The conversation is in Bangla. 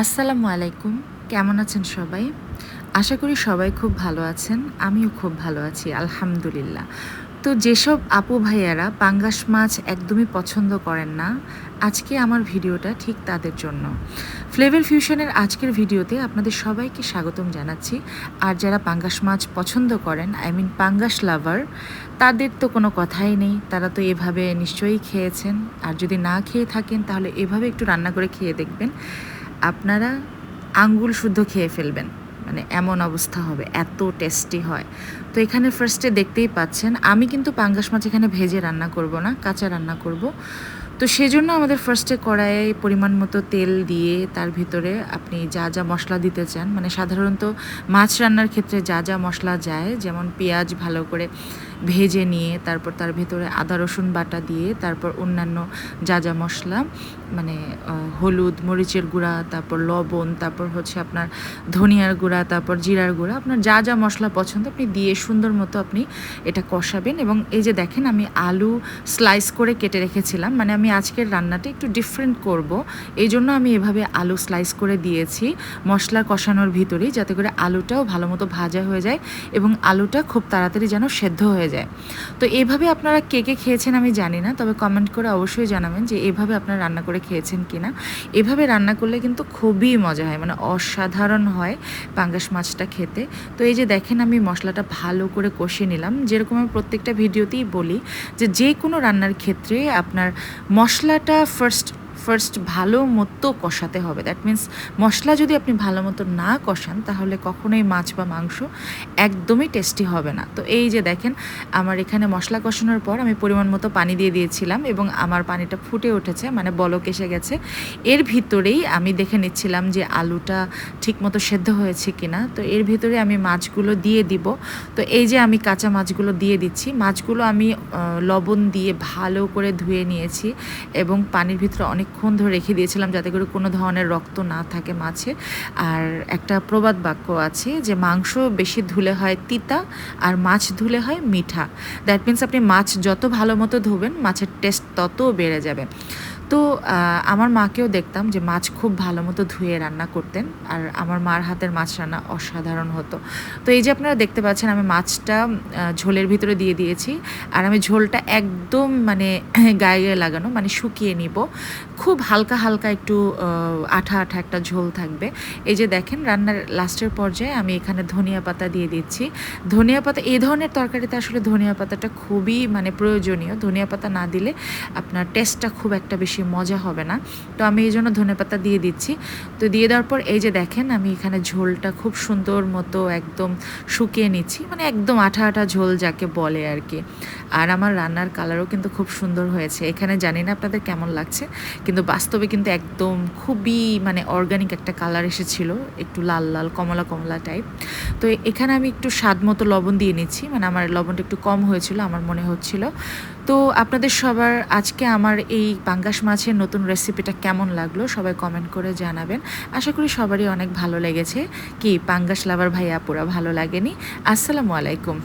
আসসালামু আলাইকুম। কেমন আছেন সবাই? আশা করি সবাই খুব ভালো আছেন। আমিও খুব ভালো আছি আলহামদুলিল্লাহ। তো যেসব আপু ভাইয়ারা পাঙ্গাস মাছ একদমই পছন্দ করেন না, আজকে আমার ভিডিওটা ঠিক তাদের জন্য। ফ্লেভার ফিউশনের আজকের ভিডিওতে আপনাদের সবাইকে স্বাগতম জানাচ্ছি। আর যারা পাঙ্গাস মাছ পছন্দ করেন, পাঙ্গাস লাভার, তাদের তো কোনো কথাই নেই। তারা তো এভাবে নিশ্চয়ই খেয়েছেন। আর যদি না খেয়ে থাকেন তাহলে এভাবে একটু রান্না করে খেয়ে দেখবেন। আপনারা আঙ্গুল শুদ্ধ খেয়ে ফেলবেন, মানে এমন অবস্থা হবে, এত টেস্টি হয়। তো এখানে ফার্স্টে দেখতেই পাচ্ছেন আমি কিন্তু পাঙ্গাস মাছ এখানে ভেজে রান্না করব না, কাঁচা রান্না করব। তো সেজন্য আমাদের ফার্স্টে কড়াইয়ে পরিমাণ মতো তেল দিয়ে তার ভিতরে আপনি যা যা মশলা দিতে চান, মানে সাধারণত মাছ রান্নার ক্ষেত্রে যা যা মশলা যায়, যেমন পেঁয়াজ ভালো করে ভেজে নিয়ে তারপর তার ভেতরে আদা রসুন বাটা দিয়ে তারপর অন্যান্য যা যা মশলা, মানে হলুদ, মরিচের গুঁড়া, তারপর লবণ, তারপর হচ্ছে আপনার ধনিয়ার গুঁড়া, তারপর জিরার গুঁড়া, আপনার যা যা মশলা পছন্দ আপনি দিয়ে সুন্দর মতো আপনি এটা কষাবেন। এবং এই যে দেখেন আমি আলু স্লাইস করে কেটে রেখেছিলাম, মানে আমি আজকের রান্নাটা একটু ডিফারেন্ট করব, এই জন্য আমি এভাবে আলু স্লাইস করে দিয়েছি মশলা কষানোর ভিতরেই, যাতে করে আলুটাও ভালো মতো ভাজা হয়ে যায় এবং আলুটা খুব তাড়াতাড়ি যেন সেদ্ধ হয়ে যায়। তো এইভাবে আপনারা কে কে খেয়েছেন আমি জানি না, তবে কমেন্ট করে অবশ্যই জানাবেন যে এভাবে আপনারা রান্না করে খেয়েছেন কিনা। এভাবে রান্না করলে কিন্তু খুবই মজা হয়, মানে অসাধারণ হয় পাঙ্গাস মাছটা খেতে। তো এই যে দেখেন আমি মশলাটা ভালো করে কষিয়ে নিলাম। যেরকম আমি প্রত্যেকটা ভিডিওতেই বলি যে যে কোনো রান্নার ক্ষেত্রে আপনার মশলাটা ফার্স্ট ভালো মতো কষাতে হবে। দ্যাট মিন্স মশলা যদি আপনি ভালো মতো না কষান তাহলে কখনোই মাছ বা মাংস একদমই টেস্টি হবে না। তো এই যে দেখেন আমার এখানে মশলা কষানোর পর আমি পরিমাণ মতো পানি দিয়ে দিয়েছিলাম এবং আমার পানিটা ফুটে উঠেছে, মানে বলক এসে গেছে। এর ভিতরেই আমি দেখে নিচ্ছিলাম যে আলুটা ঠিকমতো সেদ্ধ হয়েছে কিনা। তো এর ভিতরে আমি মাছগুলো দিয়ে দিব। তো এই যে আমি কাঁচা মাছগুলো দিয়ে দিচ্ছি। মাছগুলো আমি লবণ দিয়ে ভালো করে ধুয়ে নিয়েছি এবং পানির ভিতরে অনেকক্ষণ ধরে রেখে দিয়েছিলাম যাতে করে কোনো ধরনের রক্ত না থাকে মাছে। আর একটা প্রবাদ বাক্য আছে যে মাংস বেশি ধুলে হয় তিতা আর মাছ ধুলে হয় মিঠা। দ্যাট মিন্স আপনি মাছ যত ভালো মতো ধুবেন মাছের টেস্ট তত বেড়ে যাবে। তো আমার মাকেও দেখতাম যে মাছ খুব ভালো মতো ধুয়ে রান্না করতেন, আর আমার মার হাতের মাছ রান্না অসাধারণ হতো। তো এই যে আপনারা দেখতে পাচ্ছেন আমি মাছটা ঝোলের ভিতরে দিয়ে দিয়েছি, আর আমি ঝোলটা একদম মানে গায়ে গায়ে লাগানো, মানে শুকিয়ে নিব। খুব হালকা হালকা একটু আঠা আঠা একটা ঝোল থাকবে। এই যে দেখেন রান্নার লাস্টের পর্যায়ে আমি এখানে ধনিয়া পাতা দিয়ে দিচ্ছি। ধনিয়া পাতা এই ধরনের তরকারিতে আসলে ধনিয়া পাতাটা খুবই মানে প্রয়োজনীয়। ধনিয়া পাতা না দিলে আপনার টেস্টটা খুব একটা বেশি মজা হবে না। তো আমি এই জন্য ধনেপাতা দিয়ে দিচ্ছি। তো দিয়ে দেওয়ার পর এই যে দেখেন আমি এখানে ঝোলটা খুব সুন্দর মতো একদম শুকিয়ে নিচ্ছি, মানে একদম আঠা আঠা ঝোল যাকে বলে আর কি। আর আমার রান্নার কালারও কিন্তু খুব সুন্দর হয়েছে। এখানে জানি না আপনাদের কেমন লাগছে, কিন্তু বাস্তবে কিন্তু একদম খুবই মানে অর্গানিক একটা কালার এসেছিল, একটু লাল লাল কমলা কমলা টাইপ। তো এখানে আমি একটু স্বাদ মতো লবণ দিয়ে নিচ্ছি, মানে আমার লবণটা একটু কম হয়েছিল আমার মনে হচ্ছিল। তো আপনাদের সবার আজকে আমার এই পাঙ্গাস মাছের নতুন রেসিপিটা কেমন লাগলো সবাই কমেন্ট করে জানাবেন। আশা করি সবারই অনেক ভালো লেগেছে। কি পাঙ্গাস লাভার ভাই আপুরা ভালো লাগেনি? আসসালামু আলাইকুম।